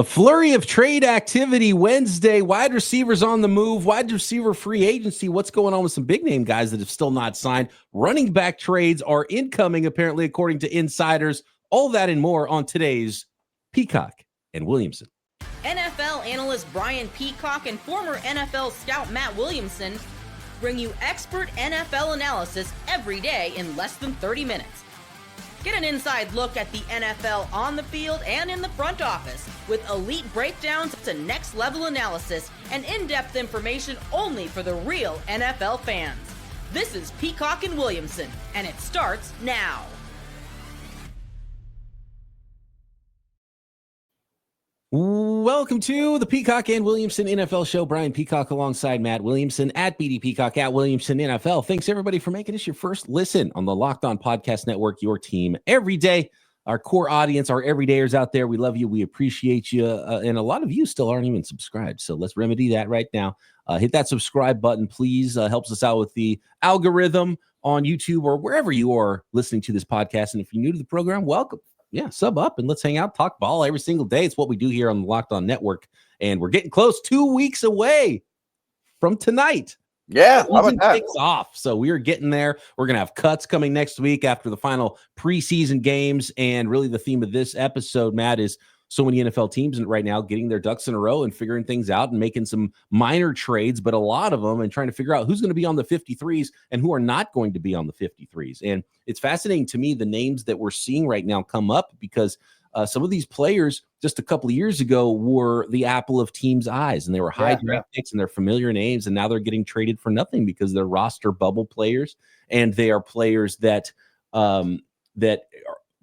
A flurry of trade activity Wednesday. Wide receivers on the move. Wide receiver free agency. What's going on with some big name guys that have still not signed? Running back trades are incoming, apparently, according to insiders. All that and more on today's Peacock and Williamson. NFL analyst Brian Peacock and former NFL scout Matt Williamson bring you expert NFL analysis every day in less than 30 minutes. Get an inside look at the NFL on the field and in the front office with elite breakdowns to next-level analysis and in-depth information only for the real NFL fans. This is Peacock and Williamson, and it starts now. Welcome to the Peacock and Williamson NFL Show. Brian Peacock alongside Matt Williamson at BD Peacock at Williamson NFL. Thanks everybody for making us your first listen on the Locked On Podcast Network, your team every day. Our core audience, our everydayers out there, we love you. We appreciate you. And a lot of you still aren't even subscribed. So let's remedy that right now. Hit that subscribe button, please. Helps us out with the algorithm on YouTube or wherever you are listening to this podcast. And if you're new to the program, welcome. Yeah, sub up and let's hang out, talk ball every single day. It's what we do here on the Locked On Network. And we're getting close, 2 weeks away from tonight. Yeah, how about that? Kicks off. So we are getting there. We're going to have cuts coming next week after the final preseason games. And really the theme of this episode, Matt, is so many NFL teams right now getting their ducks in a row and figuring things out and making some minor trades, but a lot of them, and trying to figure out who's going to be on the 53s and who are not going to be on the 53s. And it's fascinating to me, the names that we're seeing right now come up, because some of these players just a couple of years ago were the apple of teams' eyes, and they were high draft picks and they're familiar names, and now they're getting traded for nothing because they're roster bubble players, and they are players that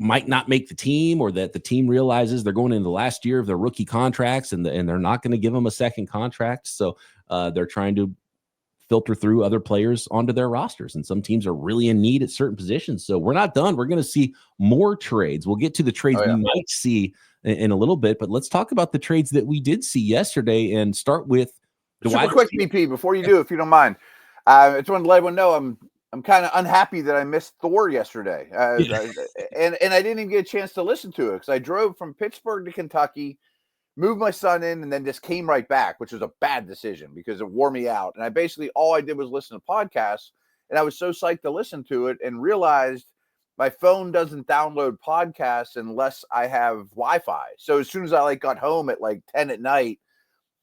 might not make the team, or that the team realizes they're going into the last year of their rookie contracts and they're not going to give them a second contract. So they're trying to filter through other players onto their rosters. And some teams are really in need at certain positions. So we're not done. We're going to see more trades. We'll get to the trades we might see in a little bit, but let's talk about the trades that we did see yesterday and start with the super quick BP before you do, if you don't mind. I just want to let everyone know I'm kind of unhappy that I missed Thor yesterday. And I didn't even get a chance to listen to it because I drove from Pittsburgh to Kentucky, moved my son in, and then just came right back, which was a bad decision because it wore me out. And all I did was listen to podcasts, and I was so psyched to listen to it and realized my phone doesn't download podcasts unless I have Wi-Fi. So as soon as I got home at 10 at night,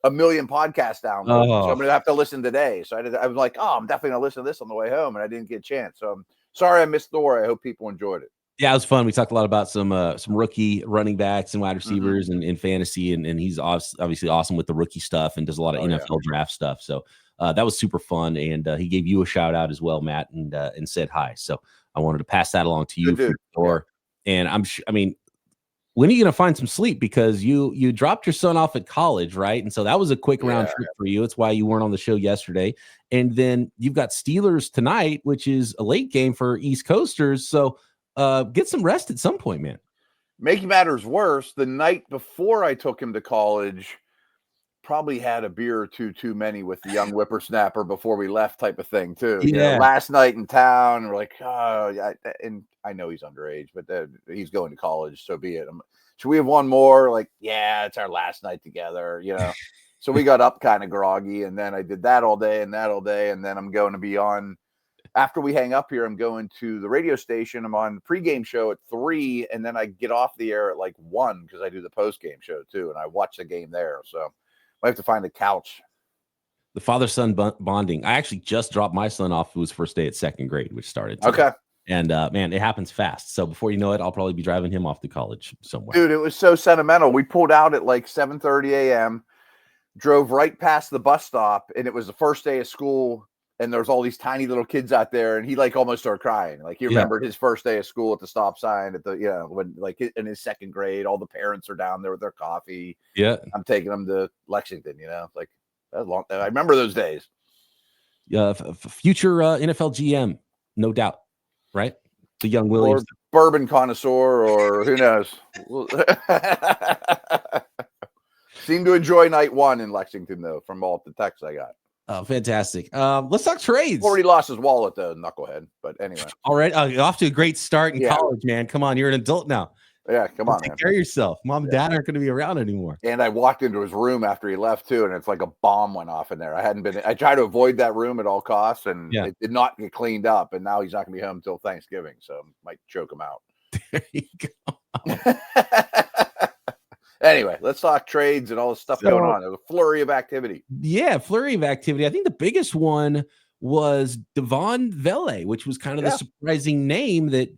a million podcasts downloaded. So I'm going to have to listen today. So I was like, I'm definitely going to listen to this on the way home. And I didn't get a chance. So I'm sorry I missed Thor. I hope people enjoyed it. Yeah, it was fun. We talked a lot about some rookie running backs and wide receivers and in fantasy. And he's obviously awesome with the rookie stuff and does a lot of NFL draft stuff. So that was super fun. And he gave you a shout out as well, Matt, and said hi. So I wanted to pass that along to you for Thor. And when are you going to find some sleep? Because you dropped your son off at college, right? And so that was a quick round trip for you. It's why you weren't on the show yesterday. And then you've got Steelers tonight, which is a late game for East Coasters. So get some rest at some point, man. Making matters worse, the night before I took him to college, probably had a beer or two too many with the young whippersnapper before we left, type of thing too. Yeah. You know, last night in town, we're like, and I know he's underage, but he's going to college, so be it. Should we have one more? Like, yeah, it's our last night together, you know. So we got up kind of groggy, and then I did that all day, and then I'm going to be on. After we hang up here, I'm going to the radio station. I'm on the pregame show at 3, and then I get off the air at 1 because I do the postgame show too, and I watch the game there. So I have to find a couch. The father-son bonding. I actually just dropped my son off to his first day at second grade, which started today. Okay. And man, it happens fast. So before you know it, I'll probably be driving him off to college somewhere. Dude, it was so sentimental. We pulled out at 7:30 a.m., drove right past the bus stop, and it was the first day of school. And there's all these tiny little kids out there, and he almost started crying. He remembered his first day of school at the stop sign when in his second grade, all the parents are down there with their coffee. Yeah. I'm taking them to Lexington, that was long. I remember those days. Yeah. Future NFL GM, no doubt. Right. The young Williams. Or bourbon connoisseur, or who knows. Seemed to enjoy night one in Lexington, though, from all the texts I got. Oh, fantastic. Let's talk trades. Already lost his wallet, though, knucklehead. But anyway. All right. Off to a great start in college, man. Come on. You're an adult now. Yeah, come on, Take man. care of yourself. Mom and dad aren't going to be around anymore. And I walked into his room after he left too, and it's like a bomb went off in there. I tried to avoid that room at all costs, and it did not get cleaned up. And now he's not going to be home until Thanksgiving, so I might choke him out. There you go. Anyway, let's talk trades and all the stuff going on. There's a flurry of activity. Yeah, flurry of activity. I think the biggest one was Devaughn Vele, which was kind of the surprising name that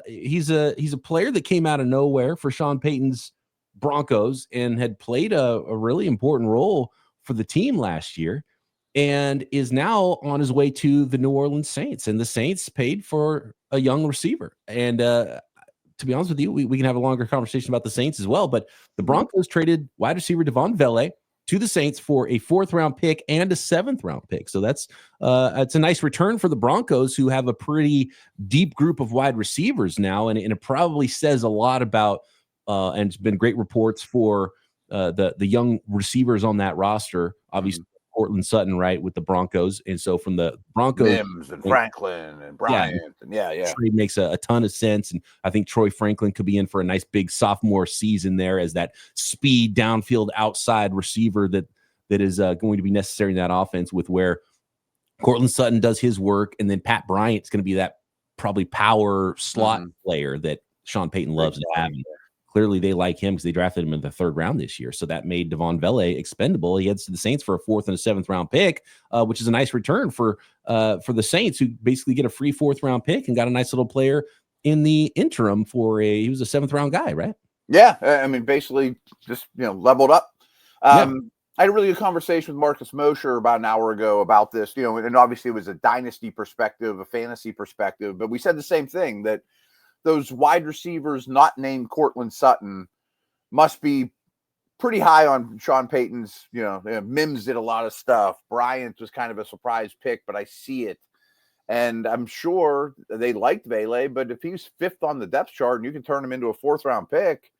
he's a player that came out of nowhere for Sean Payton's Broncos and had played a really important role for the team last year and is now on his way to the New Orleans Saints. And the Saints paid for a young receiver. And to be honest with you, we can have a longer conversation about the Saints as well. But the Broncos traded wide receiver Devaughn Vele to the Saints for a 4th-round pick and a 7th-round pick. So that's it's a nice return for the Broncos, who have a pretty deep group of wide receivers now, and it probably says a lot about and it's been great reports for the young receivers on that roster. Obviously, Cortland Sutton, right, with the Broncos, and so from the Broncos, Mims and Franklin and Bryant, trade makes a ton of sense, and I think Troy Franklin could be in for a nice big sophomore season there as that speed downfield outside receiver that is going to be necessary in that offense, with where Cortland Sutton does his work, and then Pat Bryant's going to be that probably power slot player that Sean Payton loves to have. Clearly, they like him because they drafted him in the 3rd round this year. So that made Devaughn Vele expendable. He heads to the Saints for a 4th and a 7th round pick, which is a nice return for the Saints, who basically get a free 4th round pick and got a nice little player in the interim he was a 7th round guy, right? Yeah, I mean, basically just leveled up. I had a really good conversation with Marcus Mosher about an hour ago about this, and obviously it was a dynasty perspective, a fantasy perspective, but we said the same thing, that those wide receivers not named Cortland Sutton must be pretty high on Sean Payton's, Mims did a lot of stuff. Bryant was kind of a surprise pick, but I see it. And I'm sure they liked Vele, but if he's 5th on the depth chart and you can turn him into a 4th round pick,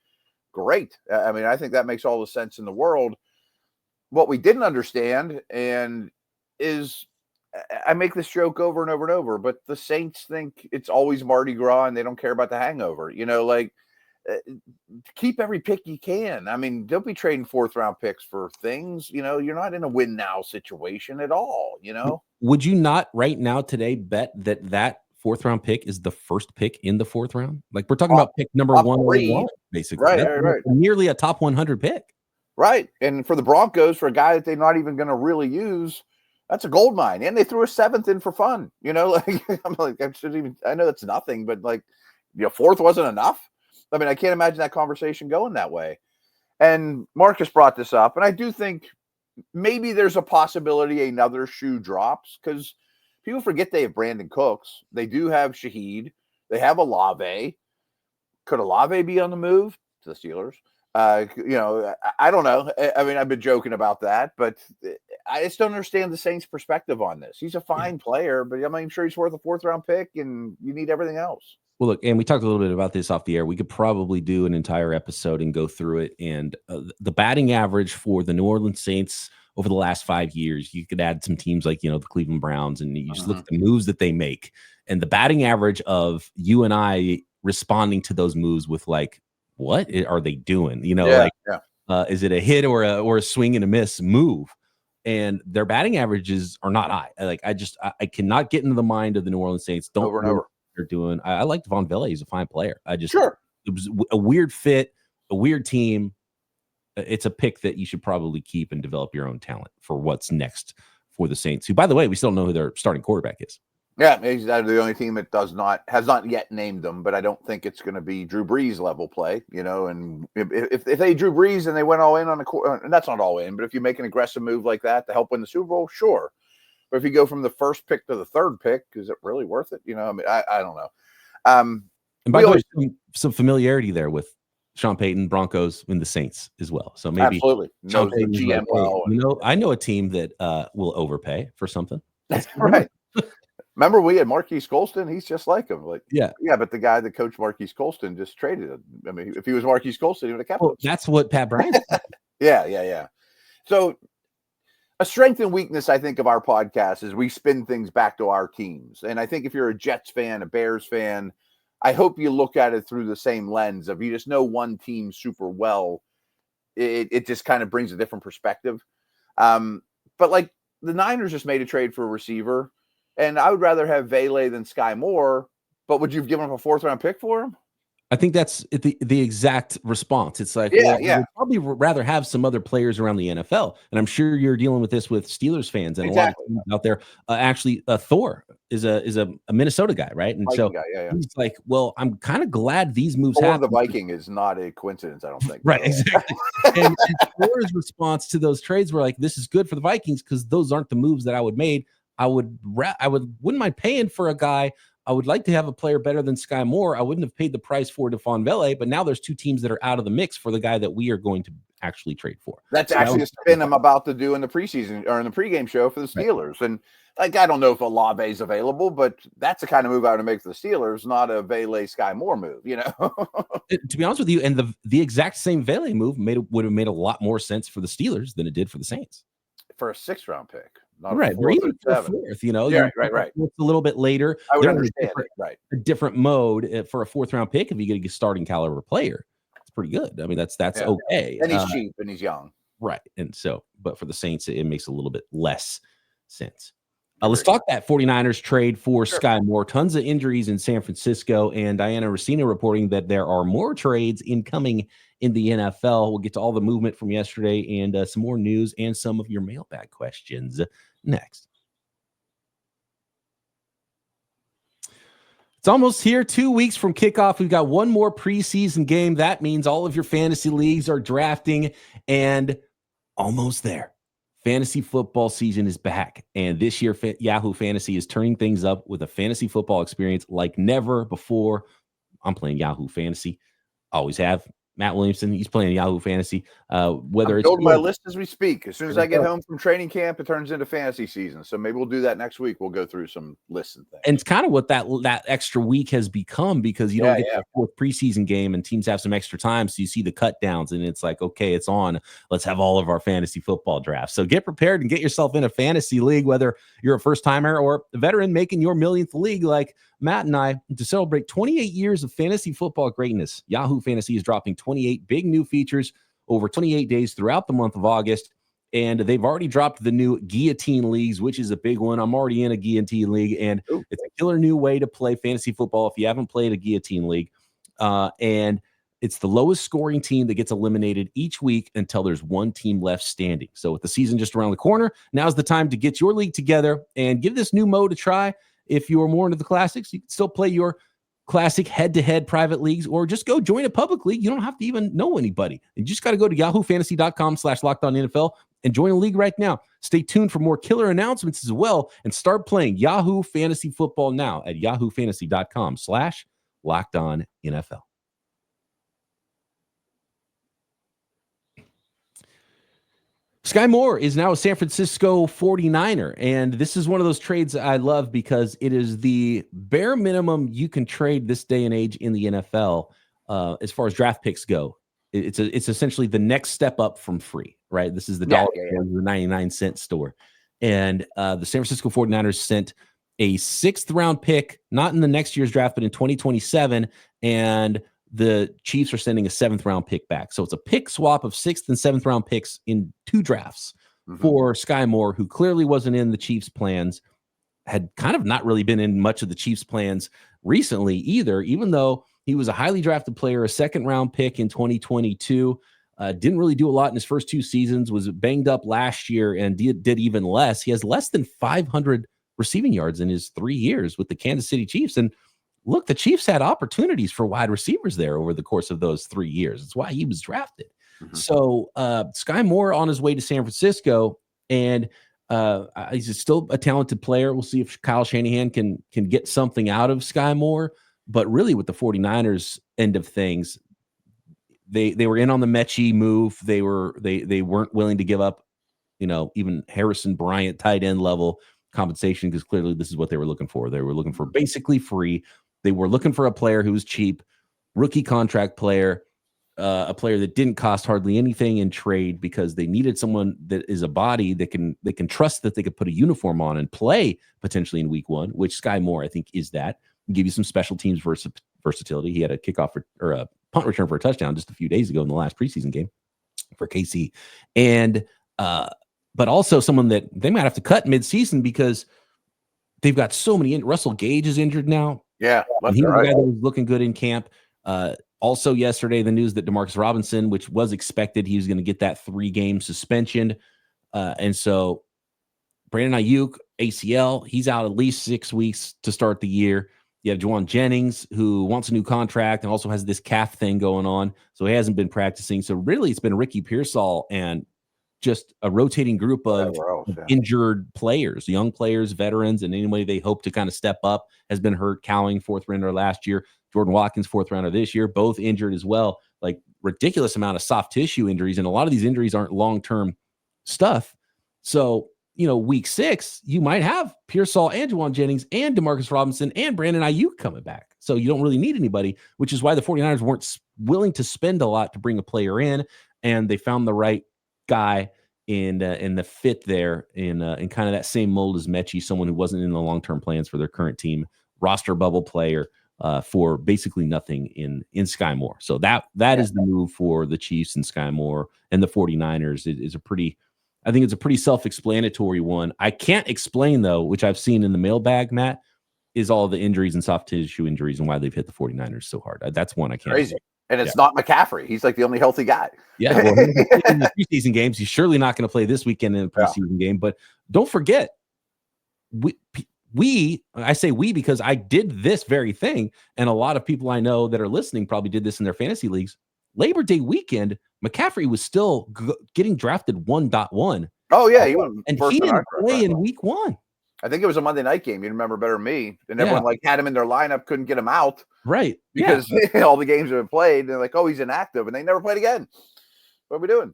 great. I mean, I think that makes all the sense in the world. What we didn't understand is I make this joke over and over and over, but the Saints think it's always Mardi Gras and they don't care about the hangover. Keep every pick you can. I mean, don't be trading 4th round picks for things. You're not in a win now situation at all. Would you not right now today bet that 4th round pick is the first pick in the 4th round? Like, we're talking about pick number 101, basically. Right. Nearly a top 100 pick. Right. And for the Broncos, for a guy that they're not even going to really use, that's a gold mine. And they threw a 7th in for fun. I'm like, I know that's nothing, but 4th wasn't enough. I mean, I can't imagine that conversation going that way. And Marcus brought this up, and I do think maybe there's a possibility another shoe drops, because people forget they have Brandon Cooks. They do have Shaheed. They have Olave. Could Olave be on the move to the Steelers? I don't know. I mean, I've been joking about that, but I just don't understand the Saints' perspective on this. He's a fine player, but I'm sure he's worth a 4th round pick, and you need everything else. Well, look, and we talked a little bit about this off the air. We could probably do an entire episode and go through it. And the batting average for the New Orleans Saints over the last 5 years, you could add some teams like, the Cleveland Browns, and you just look at the moves that they make. And the batting average of you and I responding to those moves with what are they doing? Is it a hit or a swing and a miss move? And their batting averages are not high. I cannot get into the mind of the New Orleans Saints. Don't over and over. They're doing. I like Devaughn Vele. He's a fine player. It was a weird fit, a weird team. It's a pick that you should probably keep and develop your own talent for what's next for the Saints, who, by the way, we still don't know who their starting quarterback is. Yeah, he's the only team that has not yet named them, but I don't think it's going to be Drew Brees level play, and if they Drew Brees and they went all in on and that's not all in, but if you make an aggressive move like that to help win the Super Bowl, sure. But if you go from the 1st pick to the 3rd pick, is it really worth it? I don't know. And by the way, some familiarity there with Sean Payton, Broncos, and the Saints as well. So maybe absolutely knows the GM well. I know a team that will overpay for something. That's right. Remember, we had Marquise Colston. He's just like him. Yeah, but the guy that coached Marquise Colston just traded him. I mean, if he was Marquise Colston, he would have kept him. That's what Pat Bryant said. Yeah. So a strength and weakness, I think, of our podcast is we spin things back to our teams. And I think if you're a Jets fan, a Bears fan, I hope you look at it through the same lens of you just know one team super well. It just kind of brings a different perspective. But like the Niners just made a trade for a receiver, and I would rather have Vele than Skyy Moore. But would you have given him a 4th round pick for him? I think that's the exact response. It's like, Yeah, well, I would probably rather have some other players around the NFL. And I'm sure you're dealing with this with Steelers fans and a lot of teams out there. Actually, Thor is a Minnesota guy, right? And Viking guy, he's like, well, I'm kind of glad these moves Thor happen. the Viking is not a coincidence, I don't think. Right, exactly. and Thor's response to those trades were like, this is good for the Vikings because those aren't the moves that I would made. I wouldn't mind paying for a guy. I would like to have a player better than Skyy Moore. I wouldn't have paid the price for Devaughn Vele, but now there's 2 teams that are out of the mix for the guy that we are going to actually trade for. That's actually a spin I'm about to do in the preseason or in the pregame show for the Steelers. Right. And like, I don't know if Olave is available, but that's the kind of move I would make for the Steelers, not a Vele Skyy Moore move, you know? To be honest with you, and the exact same Vele move would have made a lot more sense for the Steelers than it did for the Saints. For a 6th round pick. Not right, or even for a 4th, you know, right. It's a little bit later. I would understand it, right? A different mode for a 4th round pick if you get a starting caliber player. It's pretty good. I mean, that's okay. And he's cheap and he's young, right? And so, but for the Saints, it makes a little bit less sense. Let's talk that 49ers trade for Skyy Moore. Tons of injuries in San Francisco, and Diana Racina reporting that there are more trades incoming in the NFL. We'll get to all the movement from yesterday and some more news and some of your mailbag questions next. It's almost here, 2 weeks from kickoff. We've got one more preseason game. That means all of your fantasy leagues are drafting and almost there. Fantasy football season is back, and this year Yahoo Fantasy is turning things up with a fantasy football experience like never before. I'm playing Yahoo Fantasy, always have. Matt Williamson, he's playing Yahoo Fantasy. Whether it's building my list as we speak. As soon as I get home from training camp, it turns into fantasy season. So maybe we'll do that next week. We'll go through some lists and things. And it's kind of what that extra week has become because you don't get that 4th preseason game and teams have some extra time. So you see the cut downs and it's like, okay, it's on. Let's have all of our fantasy football drafts. So get prepared and get yourself in a fantasy league, whether you're a first timer or a veteran making your millionth league like Matt and I, to celebrate 28 years of fantasy football greatness. Yahoo Fantasy is dropping 28 big new features over 28 days throughout the month of August, and they've already dropped the new Guillotine Leagues, which is a big one. I'm already in a Guillotine League, and it's a killer new way to play fantasy football if you haven't played a Guillotine League. And it's the lowest scoring team that gets eliminated each week until there's one team left standing. So with the season just around the corner, now's the time to get your league together and give this new mode a try. If you're more into the classics, you can still play your classic head-to-head private leagues or just go join a public league. You don't have to even know anybody. You just got to go to yahoofantasy.com/lockedonnNFL and join a league right now. Stay tuned for more killer announcements as well and start playing Yahoo Fantasy Football now at yahoofantasy.com/lockedonnNFL. Skyy Moore is now a San Francisco 49er, and this is one of those trades I love because it is the bare minimum you can trade this day and age in the NFL as far as draft picks go. It's essentially the next step up from free, right? This is the dollar, the 99-cent store. And the San Francisco 49ers sent a 6th round pick, not in the next year's draft, but in 2027, and the Chiefs are sending a 7th round pick back. So it's a pick swap of 6th and 7th round picks in 2 drafts for Skyy Moore, who clearly wasn't in the Chiefs' plans, had kind of not really been in much of the Chiefs' plans recently either, even though he was a highly drafted player, a 2nd round pick in 2022, didn't really do a lot in his first 2 seasons, was banged up last year and did even less. He has less than 500 receiving yards in his 3 years with the Kansas City Chiefs. And look, the Chiefs had opportunities for wide receivers there over the course of those 3 years. That's why he was drafted. So Skyy Moore on his way to San Francisco, and he's still a talented player. We'll see if Kyle Shanahan can get something out of Skyy Moore. But really with the 49ers end of things, they were in on the Mechie move. They weren't willing to give up, even Harrison Bryant tight end level compensation because clearly this is what they were looking for. They were looking for basically free. They were looking for a player who was cheap, rookie contract player, a player that didn't cost hardly anything in trade because they needed someone that is a body that can trust that they could put a uniform on and play potentially in week 1, which Skyy Moore, I think, is that. Give you some special teams versatility. He had a or a punt return for a touchdown just a few days ago in the last preseason game for KC. And, but also someone that they might have to cut midseason because they've got so many. Russell Gage is injured now. Yeah. And he was the guy that was looking good in camp. Also yesterday, the news that Demarcus Robinson, which was expected, he was going to get that 3-game suspension. And so Brandon Ayuk, ACL, he's out at least 6 weeks to start the year. You have Juwan Jennings, who wants a new contract and also has this calf thing going on. So he hasn't been practicing. So really, it's been Ricky Pearsall and just a rotating group of injured players, young players, veterans, and anybody they hope to kind of step up has been hurt. Cowing, 4th rounder last year. Jordan Watkins, 4th rounder this year, both injured as well. Like ridiculous amount of soft tissue injuries. And a lot of these injuries aren't long-term stuff. So, week 6, you might have Pearsall and Juwan Jennings and Demarcus Robinson and Brandon Ayuk coming back. So you don't really need anybody, which is why the 49ers weren't willing to spend a lot to bring a player in. And they found the right guy in the fit there in kind of that same mold as Mechie, someone who wasn't in the long-term plans for their current team, roster bubble player for basically nothing in Skyy Moore. So that is the move for the Chiefs and Skyy Moore and the 49ers. It is I think it's a pretty self-explanatory one. I can't explain, though, which I've seen in the mailbag, Matt, is all the injuries and soft tissue injuries and why they've hit the 49ers so hard. That's one I can't. Crazy. And it's not McCaffrey. He's like the only healthy guy. Yeah. Well, in the preseason games, he's surely not going to play this weekend in a preseason game. But don't forget, I say we because I did this very thing. And a lot of people I know that are listening probably did this in their fantasy leagues. Labor Day weekend, McCaffrey was still getting drafted 1.1. Oh, yeah. He didn't play in week 1. I think it was a Monday night game. You remember better than me. And everyone had him in their lineup, couldn't get him out. Right. Because all the games have been played. And they're like, oh, he's inactive. And they never played again. What are we doing?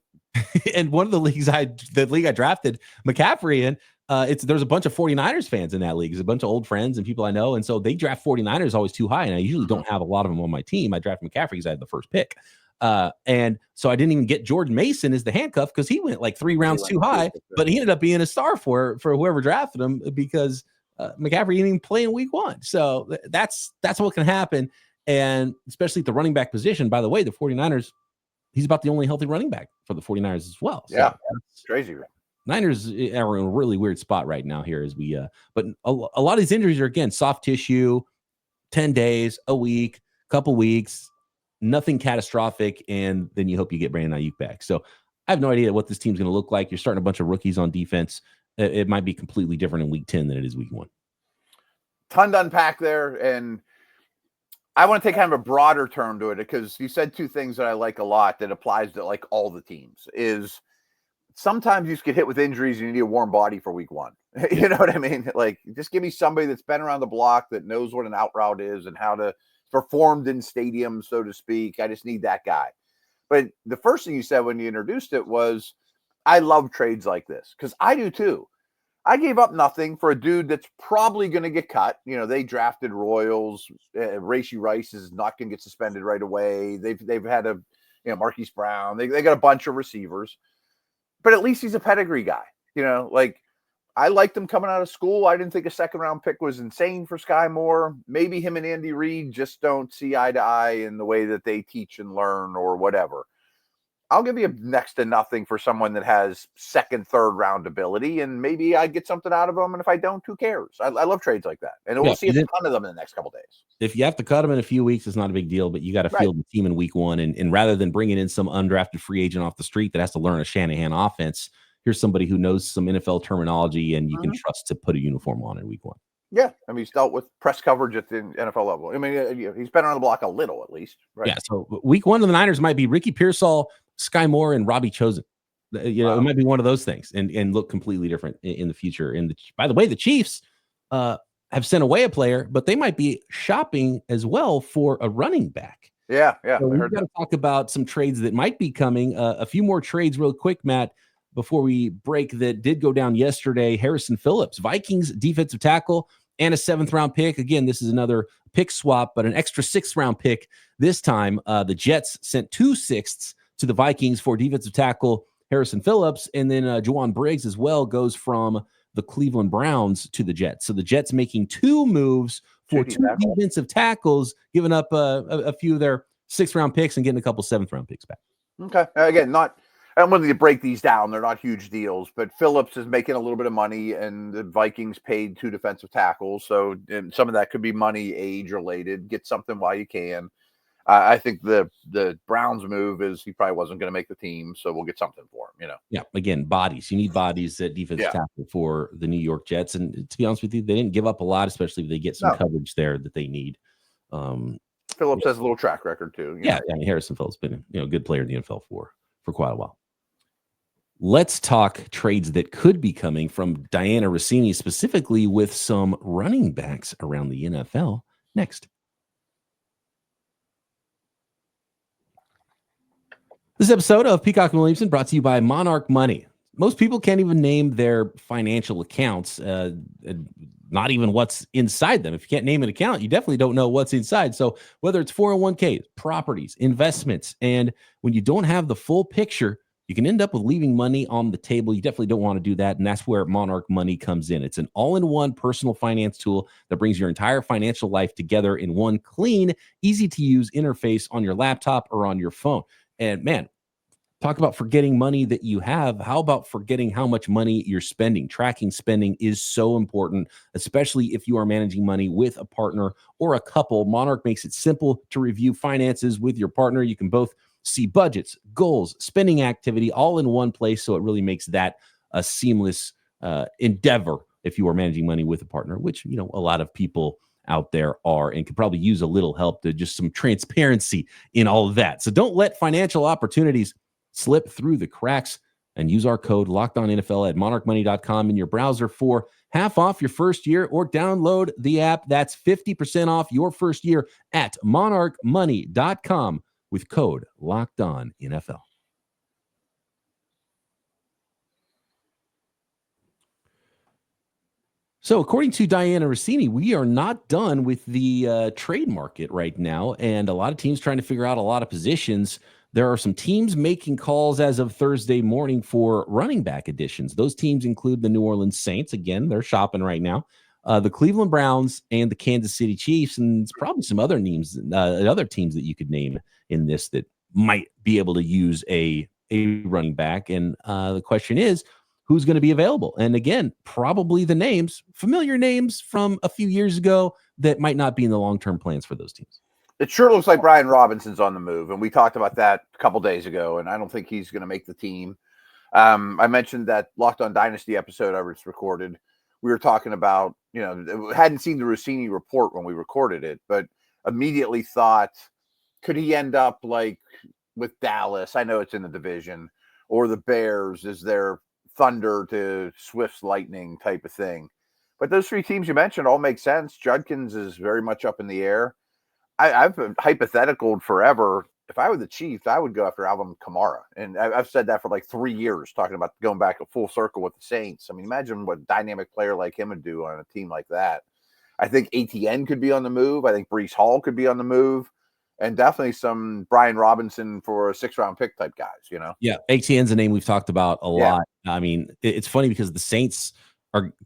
And one of the leagues I drafted McCaffrey in, there's a bunch of 49ers fans in that league. There's a bunch of old friends and people I know. And so they draft 49ers always too high. And I usually don't have a lot of them on my team. I draft McCaffrey because I had the first pick. And so I didn't even get Jordan Mason as the handcuff because he went like 3 rounds too high, but he ended up being a star for whoever drafted him because McCaffrey didn't even play in week 1. So that's what can happen. And especially at the running back position, by the way, the 49ers, he's about the only healthy running back for the 49ers as well. So it's crazy. Niners are in a really weird spot right now here as we, but a lot of these injuries are, again, soft tissue, 10 days, a week, couple weeks, nothing catastrophic, and then you hope you get Brandon Ayuk back. So I have no idea what this team's going to look like. You're starting a bunch of rookies on defense. It might be completely different in week 10 than it is week 1. Ton to unpack there, and I want to take kind of a broader term to it because you said 2 things that I like a lot that applies to like all the teams is sometimes you just get hit with injuries and you need a warm body for week 1. You know what I mean? Like, just give me somebody that's been around the block that knows what an out route is and how to performed in stadiums, so to speak. I just need that guy. But the first thing you said when you introduced it was, I love trades like this because I do too. I gave up nothing for a dude that's probably going to get cut. They drafted Royals. Rashee Rice is not going to get suspended right away. They've had Marquise Brown. They got a bunch of receivers, but at least he's a pedigree guy. I liked him coming out of school. I didn't think a 2nd-round pick was insane for Skyy Moore. Maybe him and Andy Reid just don't see eye to eye in the way that they teach and learn or whatever. I'll give you next to nothing for someone that has 2nd, 3rd-round ability, and maybe I get something out of them, and if I don't, who cares? I love trades like that, and we'll see a ton of them in the next couple days. If you have to cut them in a few weeks, it's not a big deal, but you got to field the team in week 1, and rather than bringing in some undrafted free agent off the street that has to learn a Shanahan offense, here's somebody who knows some NFL terminology and you can trust to put a uniform on in week 1. Yeah. I mean, he's dealt with press coverage at the NFL level. I mean, he's been on the block a little at least. Right. Yeah. So week 1 of the Niners might be Ricky Pearsall, Skyy Moore, and Robbie Chosen. It might be one of those things and look completely different in the future. And by the way, the Chiefs have sent away a player, but they might be shopping as well for a running back. Yeah. So we've got to talk about some trades that might be coming. A few more trades real quick, Matt, before we break that did go down yesterday. Harrison Phillips, Vikings defensive tackle, and a 7th-round pick. Again, this is another pick swap, but an extra 6th-round pick. This time, the Jets sent 2 6ths to the Vikings for defensive tackle Harrison Phillips, and then Juwan Briggs as well goes from the Cleveland Browns to the Jets. So the Jets making 2 moves for two defensive tackles, giving up a few of their 6th-round picks and getting a couple 7th-round picks back. Okay. Again, I don't want to break these down. They're not huge deals, but Phillips is making a little bit of money, and the Vikings paid 2 defensive tackles. So some of that could be money, age related. Get something while you can. I think the Browns move is he probably wasn't going to make the team, so we'll get something for him, Yeah, again, bodies. You need bodies at defensive tackle for the New York Jets. And to be honest with you, they didn't give up a lot, especially if they get some coverage there that they need. Phillips has a little track record too. Yeah, I mean, Harrison Phillips been a good player in the NFL for quite a while. Let's talk trades that could be coming from Diana Rossini, specifically with some running backs around the NFL next. This episode of Peacock and Williamson brought to you by Monarch Money. Most people can't even name their financial accounts, not even what's inside them. If you can't name an account, you definitely don't know what's inside. So whether it's 401ks, properties, investments, and when you don't have the full picture, you can end up with leaving money on the table. You definitely don't want to do that, and that's where Monarch Money comes in. It's an all-in-one personal finance tool that brings your entire financial life together in one clean, easy-to-use interface on your laptop or on your phone. And man, talk about forgetting money that you have. How about forgetting how much money you're spending? Tracking spending is so important, especially if you are managing money with a partner or a couple. Monarch makes it simple to review finances with your partner. You can both see budgets, goals, spending activity all in one place. So it really makes that a seamless endeavor if you are managing money with a partner, which, a lot of people out there are and could probably use a little help to just some transparency in all of that. So don't let financial opportunities slip through the cracks, and use our code LOCKEDONNFL at monarchmoney.com in your browser for half off your first year, or download the app. That's 50% off your first year at monarchmoney.com with code LOCKEDONNFL. So according to Diana Rossini, we are not done with the trade market right now, and a lot of teams trying to figure out a lot of positions. There are some teams making calls as of Thursday morning for running back additions. Those teams include the New Orleans Saints. Again, they're shopping right now. The Cleveland Browns and the Kansas City Chiefs, and it's probably some other names, other teams that you could name in this that might be able to use a running back. And the question is, who's going to be available? And again, probably the names, familiar names from a few years ago that might not be in the long-term plans for those teams. It sure looks like Brian Robinson's on the move, and we talked about that a couple days ago, and I don't think he's going to make the team. I mentioned that Locked On Dynasty episode I was recorded. We were talking about, hadn't seen the Rossini report when we recorded it, but immediately thought, could he end up like with Dallas? I know it's in the division, or the Bears. Is there Thunder to Swift's Lightning type of thing? But those 3 teams you mentioned all make sense. Judkins is very much up in the air. I've been hypothetical forever. If I were the Chiefs, I would go after Alvin Kamara. And I've said that for like 3 years, talking about going back a full circle with the Saints. I mean, imagine what a dynamic player like him would do on a team like that. I think Etienne could be on the move. I think Breece Hall could be on the move. And definitely some Brian Robinson for a 6th-round pick type guys, Yeah, Etienne's a name we've talked about a lot. I mean, it's funny because the Saints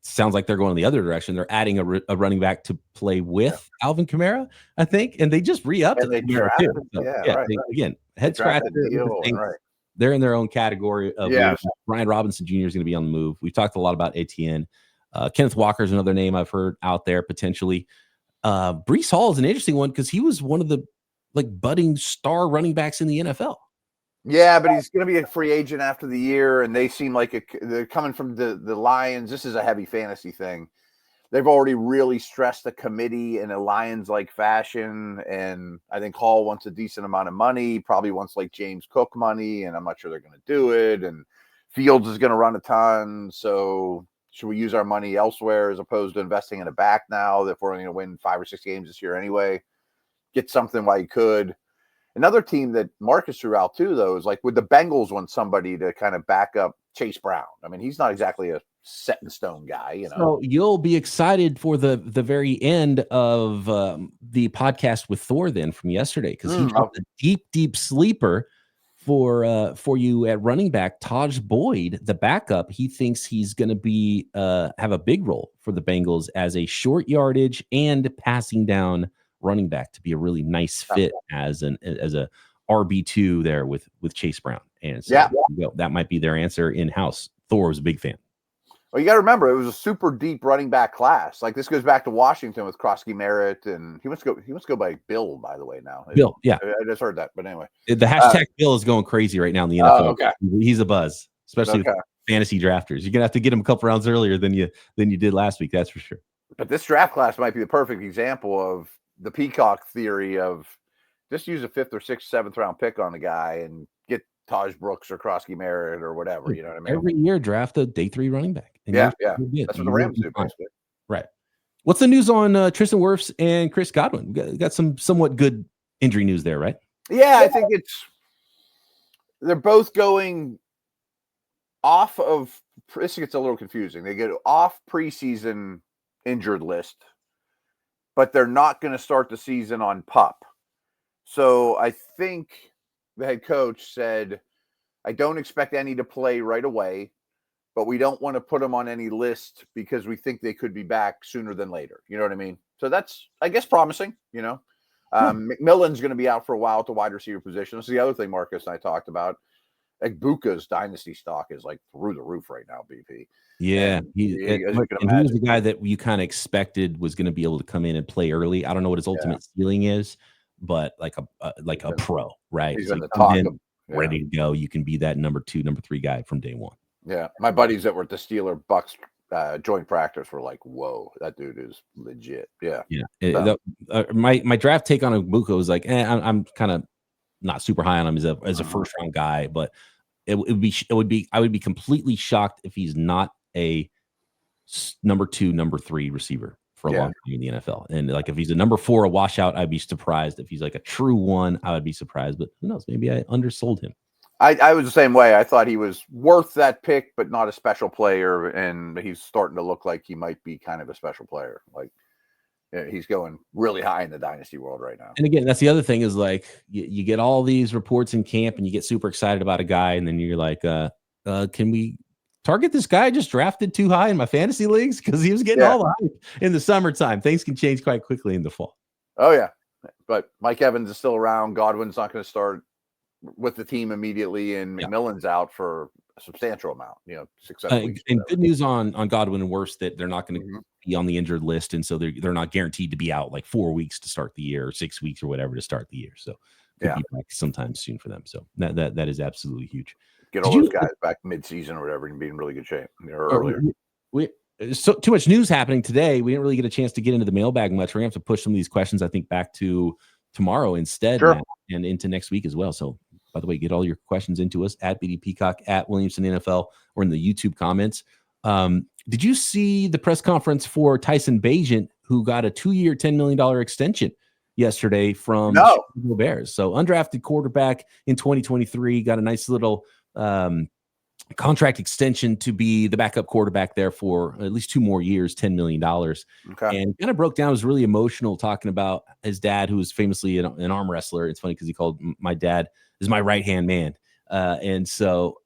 sounds like they're going the other direction. They're adding a running back to play with Alvin Kamara, I think, and they just re-upped Kamara too. So, right. Again, head scratcher. Right. They're in their own category of Brian Robinson Jr. is going to be on the move. We've talked a lot about Etienne. Kenneth Walker is another name I've heard out there potentially. Breece Hall is an interesting one because he was one of the budding star running backs in the NFL. Yeah, but he's going to be a free agent after the year, and they seem like they're coming from the Lions. This is a heavy fantasy thing. They've already really stressed the committee in a Lions-like fashion, and I think Hall wants a decent amount of money, probably wants like James Cook money, and I'm not sure they're going to do it, and Fields is going to run a ton, so should we use our money elsewhere as opposed to investing in a back now if we're only going to win 5 or 6 games this year anyway? Get something while you could. Another team that Marcus threw out too, though, is like, would the Bengals want somebody to kind of back up Chase Brown? I mean, he's not exactly a set in stone guy, So you'll be excited for the very end of the podcast with Thor then from yesterday, because he dropped a deep sleeper for you at running back, Taj Boyd, the backup, he thinks he's going to be have a big role for the Bengals as a short yardage and passing down running back to be a really nice fit as a RB2 there with Chase Brown. And so that might be their answer in-house. Thor was a big fan. Well, you got to remember, it was a super deep running back class. Like, this goes back to Washington with Krosky Merritt, and he must go by Bill, by the way, now. Bill, yeah. I just heard that, but anyway. The hashtag Bill is going crazy right now in the NFL. Okay. He's a buzz, especially with fantasy drafters. You're going to have to get him a couple rounds earlier than you did last week, that's for sure. But this draft class might be the perfect example of the Peacock theory of just use a 5th or 6th, 7th round pick on a guy and get Taj Brooks or Krosky Merritt or whatever. You know what I mean? Every year, draft a day 3 running back. Yeah. That's what the Rams do, basically. Right. What's the news on Tristan Wirfs and Chris Godwin? We got some somewhat good injury news there, right? Yeah, I think they're both going off of. This gets a little confusing. They get off preseason injured list, but they're not going to start the season on PUP. So I think the head coach said, I don't expect any to play right away, but we don't want to put them on any list because we think they could be back sooner than later. You know what I mean? So that's, I guess, promising, you know. McMillan's going to be out for a while at the wide receiver position. This is the other thing Marcus and I talked about. Like, Buka's dynasty stock is like through the roof right now, BP. Yeah, he was the guy that you kind of expected was going to be able to come in and play early. I don't know what his ultimate ceiling is, but like a pro, right? He's so going to talk ready to go. You can be that number 2, number 3 guy from day one. Yeah, my buddies that were at the Steeler Bucks joint practice were like, "Whoa, that dude is legit." Yeah. My draft take on Buka was like, I'm kind of not super high on him as a first round guy, but I would be completely shocked if he's not a number 2, number 3 receiver for a long time in the NFL. And like, if he's a number 4, a washout, I'd be surprised. If he's like a true 1, I would be surprised. But who knows? Maybe I undersold him. I was the same way. I thought he was worth that pick, but not a special player. And he's starting to look like he might be kind of a special player. Like, he's going really high in the dynasty world right now. And again, that's the other thing is like you get all these reports in camp and you get super excited about a guy. And then you're like, can we target this guy I just drafted too high in my fantasy leagues? Because he was getting all the hype in the summertime. Things can change quite quickly in the fall. Oh, yeah. But Mike Evans is still around. Godwin's not going to start with the team immediately, and McMillan's out for a substantial amount, 6-7 weeks. And good news on Godwin and Wirfs that they're not going to be on the injured list, and so they're not guaranteed to be out like 4 weeks to start the year, or 6 weeks or whatever to start the year. So could be back sometime soon for them. So that is absolutely huge. Get all those guys back mid-season or whatever and be in really good shape earlier. So too much news happening today. We didn't really get a chance to get into the mailbag much. We're gonna have to push some of these questions, I think, back to tomorrow instead, Matt, and into next week as well. So, by the way, get all your questions into us at BD Peacock, at Williamson NFL, or in the YouTube comments. Did you see the press conference for Tyson Bagent, who got a 2-year, $10 million extension yesterday from the Chicago Bears? So undrafted quarterback in 2023, got a nice little contract extension to be the backup quarterback there for at least 2 more years, $10 million. Okay. And kind of broke down, was really emotional talking about his dad, who was famously an arm wrestler. It's funny because he called my dad is my right-hand man. And so,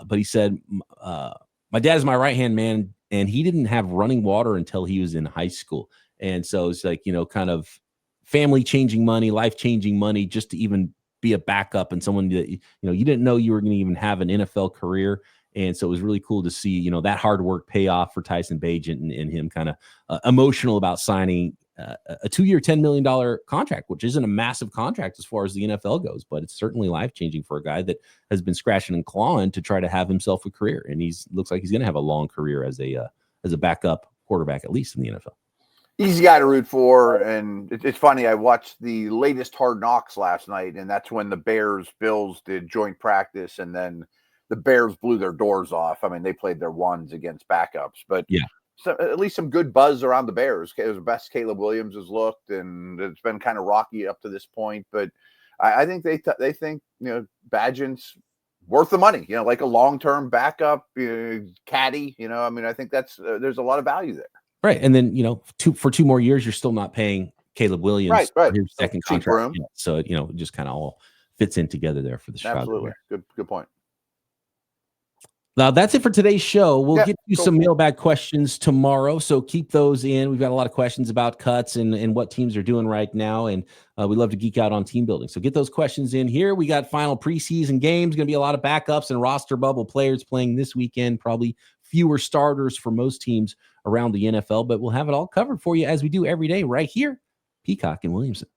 but he said, my dad is my right-hand man, and he didn't have running water until he was in high school. And so it's like, kind of family-changing money, life-changing money, just to even be a backup and someone that, you didn't know you were going to even have an NFL career. And so it was really cool to see, that hard work pay off for Tyson Bagent and him kind of emotional about signing a 2-year, $10 million contract, which isn't a massive contract as far as the NFL goes, but it's certainly life-changing for a guy that has been scratching and clawing to try to have himself a career. And looks like he's going to have a long career as a backup quarterback, at least in the NFL. Easy guy to root for. And it's funny, I watched the latest Hard Knocks last night, and that's when the Bills did joint practice, and then the Bears blew their doors off. I mean, they played their ones against backups, but so at least some good buzz around the Bears. It was the best Caleb Williams has looked, and it's been kind of rocky up to this point. But I think they think Bagent's worth the money. Like a long-term backup caddy. I mean, I think that's there's a lot of value there. Right, and then for 2 more years, you're still not paying Caleb Williams right. his second contract. So just kind of all fits in together there for the Chicago Absolutely. Bears. Good point. Now, that's it for today's show. We'll get you cool. some mailbag questions tomorrow, so keep those in. We've got a lot of questions about cuts and what teams are doing right now, and we love to geek out on team building. So get those questions in here. We got final preseason games. Going to be a lot of backups and roster bubble players playing this weekend, probably fewer starters for most teams around the NFL, but we'll have it all covered for you as we do every day right here, Peacock and Williamson.